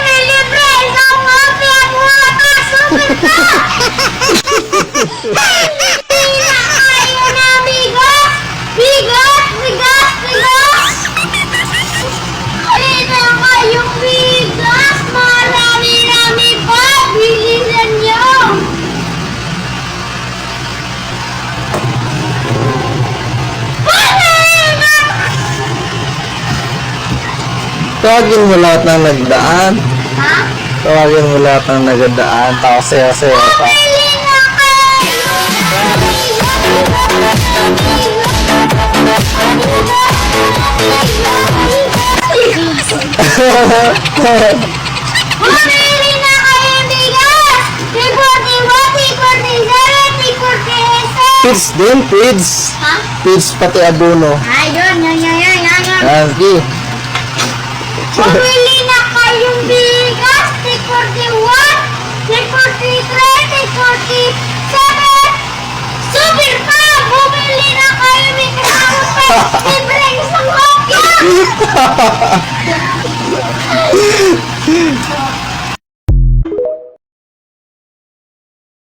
may libre! Isang coffee at water! Super ka! Hindi na kayo na bigas! Bigas! Bigas! Bigas! Hindi na kayong bigas! Marami-rami pa! Bilisan nyo! Tawagin mo lahat ng nagdaan. Ha? Tawagin mo lahat ng nagdaan. Tapos sayo-sayo pa. Bumili na kayo! Bumili na kayo bigas! 341, 347, 347! Pids din, pids. Ha? Pids pati abono. Ayun, yan, yan, yan, yan, yan. Sige. Bumili na kayong bigas! 341, 343, 347! Super pa! Bumili na kayo! May kasama pa! Libre isang kopya!